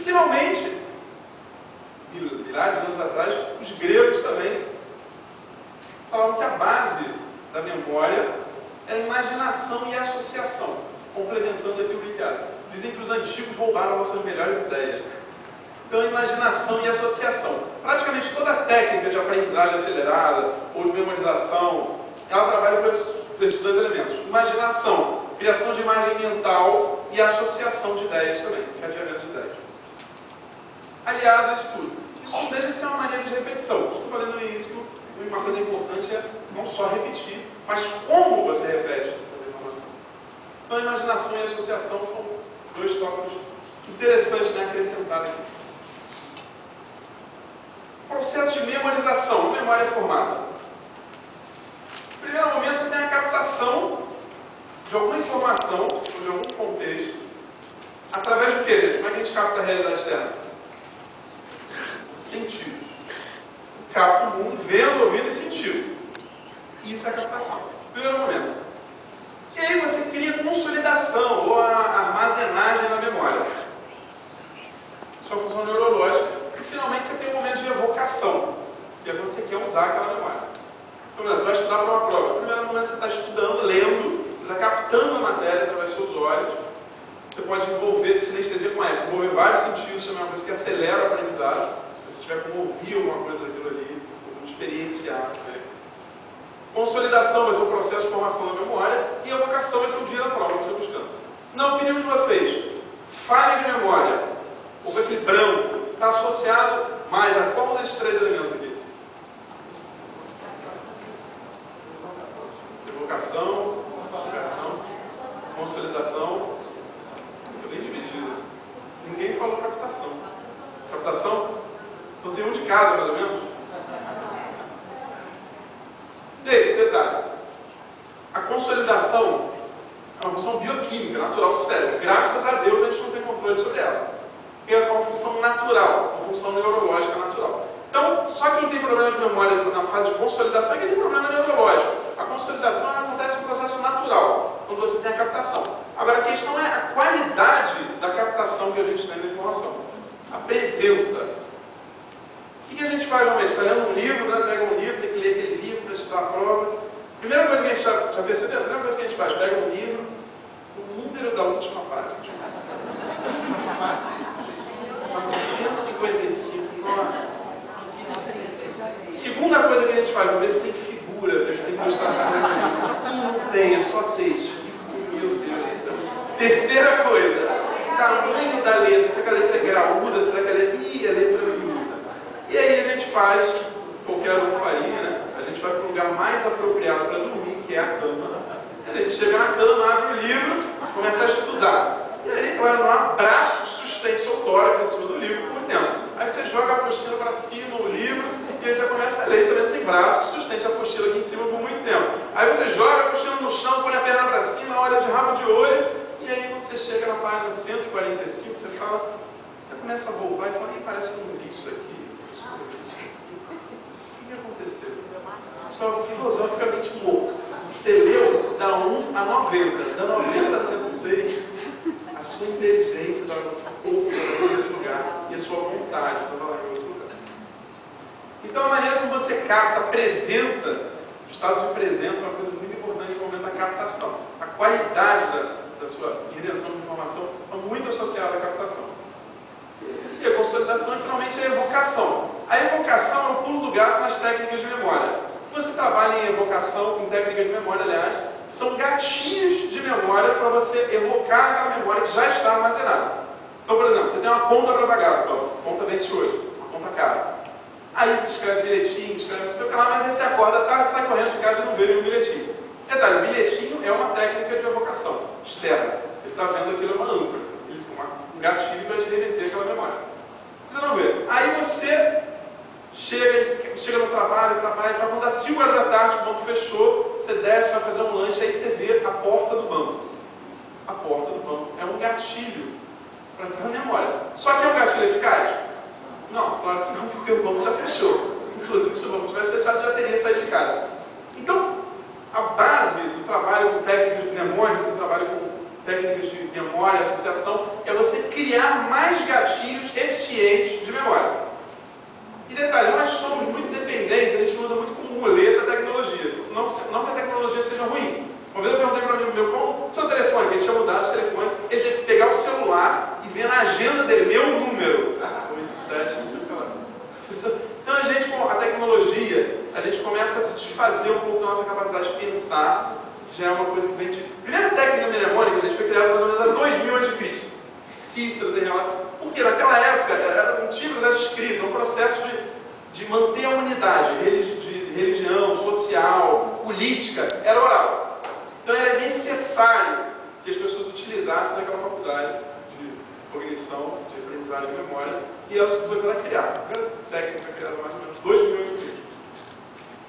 finalmente, milhares de anos atrás, os gregos também falavam que a base da memória era a imaginação e a associação, complementando aqui o Ricardo. Dizem que os antigos roubaram nossas melhores ideias. Então, a imaginação e a associação. Praticamente toda a técnica de aprendizagem acelerada ou de memorização, ela trabalha com esses dois elementos. Imaginação, criação de imagem mental e associação de ideias também, cadeamento de ideias. Aliado a isso tudo. Isso não deixa de ser uma maneira de repetição. Estou falando no início que uma coisa importante é não só repetir, mas como você repete essa informação. Então, a imaginação e a associação são dois tópicos interessantes, né, acrescentar aqui. Processo de memorização, memória formada. No primeiro momento, você tem a captação de alguma informação, ou de algum contexto, através do quê, gente? Como é que a gente capta a realidade externa? Sentido. Capta o mundo vendo, ouvindo e sentindo. Isso é a captação. Primeiro momento. E aí você cria consolidação, ou a armazenagem na memória. Sua função neurológica. E finalmente você tem um momento de evocação, que é quando você quer usar aquela memória. Então, você vai estudar para uma prova. No primeiro momento você está estudando, lendo, você está captando a matéria através dos seus olhos. Você pode envolver sinestesia com essa, envolver vários sentidos, isso é uma coisa que acelera o aprendizado. Se você tiver como ouvir alguma coisa daquilo ali, como experienciar. Né? Consolidação vai ser o processo de formação da memória e evocação vai ser o dia da prova que você está buscando. Na opinião de vocês, falha de memória, ou aquele branco, está associado mais a qual desses três elementos aqui? Evocação, consolidação. Estou bem dividido. Ninguém falou captação. Captação? Então tem um de cada, mais ou menos. Gente, detalhe. A consolidação é uma função bioquímica, natural do cérebro. Graças a Deus a gente não tem controle sobre ela. É uma função natural, uma função neurológica natural. Então, só quem tem problema de memória na fase de consolidação é quem tem problema neurológico. A consolidação acontece no processo natural, quando você tem a captação. Agora, a questão é a qualidade da captação que a gente tem da informação. A presença. O que a gente faz normalmente? Está lendo um livro, né? Pega um livro, tem que ler aquele livro para estudar a prova. Primeira coisa que a gente já percebeu? A primeira coisa que a gente faz, pega um livro, o número da última página. 455, nossa. Segunda coisa que a gente faz, vamos ver se tem figura, ver se tem ilustração. Não tem, é só texto. Meu Deus do céu. Terceira coisa, o tamanho da letra. Será que a letra é graúda? Será que a letra... Ih, a letra é miúda. E aí a gente faz, qualquer um faria, né? A gente vai para o lugar mais apropriado para dormir, que é a cama. A gente chega na cama, abre o livro, começa a estudar. E aí, claro, não há braço que sustente seu tórax em cima do livro por muito tempo. Aí você joga a apostila para cima, o livro, e aí você começa a ler, também não tem braço que sustente a apostila aqui em cima por muito tempo. Aí você joga a apostila no chão, põe a perna para cima, olha de rabo de olho, e aí quando você chega na página 145, você fala, você começa a voltar e fala, parece que eu não li isso aqui. O que aconteceu? Só filosoficamente morto. Você leu da 1 a 90, da 90 a 106, a sua inteligência estava pouco nesse lugar e a sua vontade estava lá em outro lugar. Então a maneira como você capta a presença, o estado de presença é uma coisa muito importante no momento da captação. A qualidade da sua retenção de informação é muito associada à captação. E a consolidação e finalmente a evocação. A evocação é o pulo do gato nas técnicas de memória. Você trabalha em evocação, em técnicas de memória, aliás, são gatilhos de memória para você evocar aquela memória que já está armazenada. Então, por exemplo, você tem uma conta para pagar, então, conta vence hoje, uma conta cara. Aí você escreve bilhetinho, escreve não sei o que lá, mas aí você acorda tarde, sai correndo de casa e não vê nenhum bilhetinho. Detalhe, o bilhetinho é uma técnica de evocação externa. Você está vendo aquilo é uma âncora, um gatilho para te remeter aquela memória. Você não vê. Aí você chega no trabalho, tá, quando dá 5 horas da tarde, o banco fechou, você desce, vai fazer um lanche, aí você vê a porta do banco. A porta do banco é um gatilho para aquela memória. Só que é um gatilho eficaz? Não, claro que não, porque o banco já fechou. Inclusive, se o banco tivesse fechado, você já teria saído de casa. Então, a base do trabalho com técnicas de mnemônicos, do trabalho com técnicas de memória, associação, é você criar mais gatilhos agenda dele, meu número. 87, não sei o que lá. Então a gente, com a tecnologia, a gente começa a se desfazer um pouco da nossa capacidade de pensar. Já é uma coisa que vem de... A primeira técnica mnemônica, a gente foi criada mais ou menos há 2000 a.C. Cícero tem relato. Porque naquela época, não tinha processo escrito, é um processo de manter a unidade de religião, social, política, era oral. Então era necessário que as pessoas utilizassem daquela faculdade de cognição, de aprendizagem de memória, e elas depois era criada. A primeira técnica foi criada mais ou menos 2000 a.C.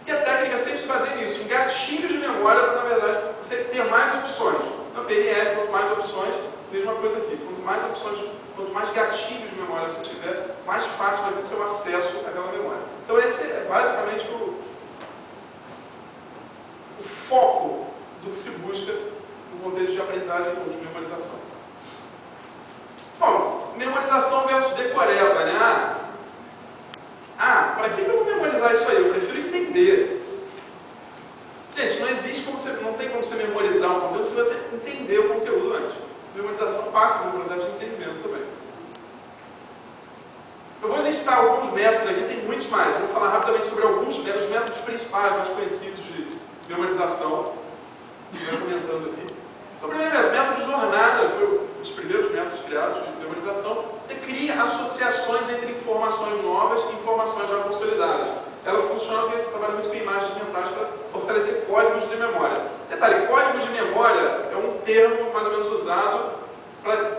E a técnica sempre se fazia nisso, em gatilhos de memória, para, na verdade, você ter mais opções. Na PNL, quanto mais opções, mesma coisa aqui. Quanto mais opções, quanto mais gatilhos de memória você tiver, mais fácil vai ser seu acesso àquela memória. Então esse é basicamente o foco do que se busca no contexto de aprendizagem ou de memorização. Bom, memorização versus decoreba, né? Para que eu vou memorizar isso aí? Eu prefiro entender. Gente, não tem como você memorizar um conteúdo se você entender o conteúdo antes. Memorização passa por um processo de entendimento também. Eu vou listar alguns métodos aqui, tem muitos mais. Eu vou falar rapidamente sobre alguns métodos, os métodos principais, mais conhecidos de memorização. Estou comentando aqui. Então, o primeiro método de jornada, foi um dos primeiros métodos criados de memorização. Você cria associações entre informações novas e informações já consolidadas. Ela funciona porque trabalha muito com imagens mentais para fortalecer códigos de memória. Detalhe, códigos de memória é um termo mais ou menos usado para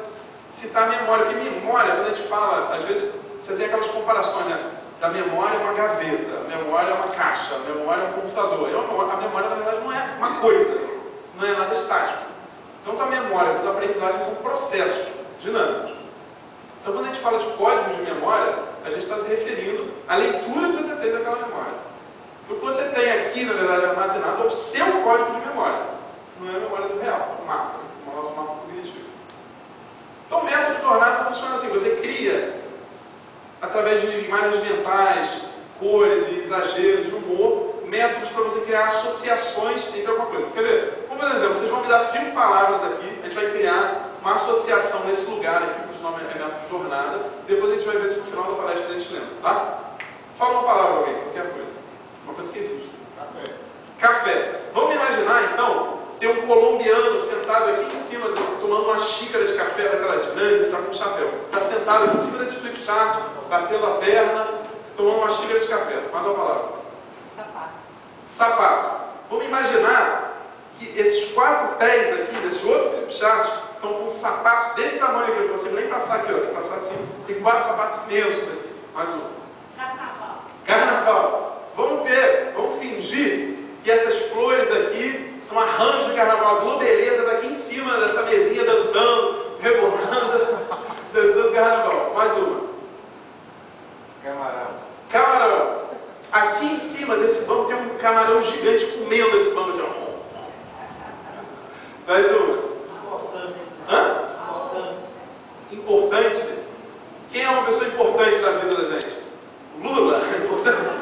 citar a memória. Porque memória, quando a gente fala, às vezes você tem aquelas comparações, né? Da memória é uma gaveta, a memória é uma caixa, a memória é um computador. A memória, na verdade, não é uma coisa, não é nada estático. Tanto a memória quanto a aprendizagem são processos dinâmicos. Então, quando a gente fala de códigos de memória, a gente está se referindo à leitura que você tem daquela memória. O que você tem aqui, na verdade, armazenado é o seu código de memória. Não é a memória do real, é o mapa, o nosso mapa cognitivo. Então, o método de jornada funciona assim. Você cria, através de imagens mentais, cores e exageros, humor, métodos para você criar associações entre alguma coisa. Quer ver? Vamos ver um exemplo. Vocês vão me dar 5 palavras aqui, a gente vai criar uma associação nesse lugar aqui, cujo nome é método de jornada. Depois a gente vai ver se no final da palestra a gente lembra, tá? Fala uma palavra alguém, qualquer coisa. Uma coisa que existe. Café. Café. Vamos imaginar, então, ter um colombiano sentado aqui em cima, tomando uma xícara de café daquelas grandes, ele está com um chapéu. Está sentado aqui em cima desse flip chart, batendo a perna, tomando uma xícara de café. Manda uma palavra. Sapato. Sapato. Vamos imaginar que esses 4 pés aqui, desse outro flip chart, estão com sapatos desse tamanho aqui. Eu não consigo nem passar aqui, ó. Tem que passar assim. Tem 4 sapatos imensos aqui. Mais um. Carnaval. Carnaval. Vamos ver, vamos fingir que essas flores aqui são arranjos de carnaval. A Globeleza está aqui em cima dessa mesinha dançando, rebolando, dançando carnaval. Mais uma. Camarão. Camarão. Aqui em cima desse banco tem um camarão gigante comendo esse banco. Assim, mais uma. Importante. Hã? Importante. Quem é uma pessoa importante na vida da gente? Lula.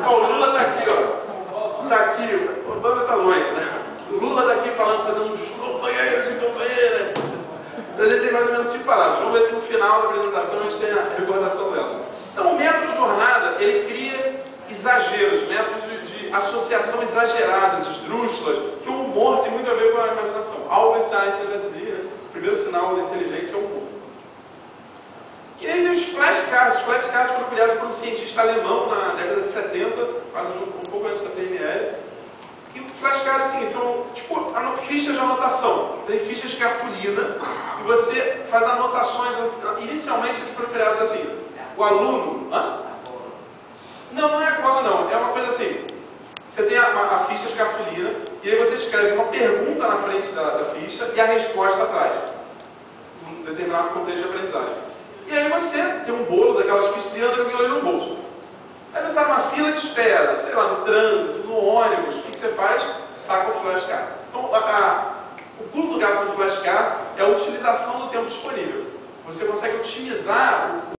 Ó, o Lula está aqui, ó. Está aqui. O Obama está longe, né? O Lula está aqui falando, fazendo um discurso, companheiros e companheiras. Então a gente tem mais ou menos 5 palavras. Vamos ver se no final da apresentação a gente tem a recordação dela. Então o método de jornada, ele cria exageros, métodos de associação exageradas, esdrúxulas, que o humor tem muito a ver com a imaginação. Albert Einstein já dizia, né? O primeiro sinal da inteligência é o humor. E aí tem os flashcards. Os flashcards foram criados por um cientista alemão na década de 70, quase um pouco antes da PNL. E o flashcard é o seguinte, são tipo fichas de anotação. Tem fichas de cartolina e você faz anotações. Inicialmente eles foram criados assim. O aluno... Não é a cola não. É uma coisa assim. Você tem a ficha de cartolina e aí você escreve uma pergunta na frente da ficha e a resposta atrás. Num determinado contexto de aprendizagem. E aí você tem um bolo daquelas fichas e anda com aquilo ali no bolso. Aí você está numa fila de espera, sei lá, no trânsito, no ônibus. O que você faz? Saca o flashcard. Então, o pulo do gato do flashcard é a utilização do tempo disponível. Você consegue otimizar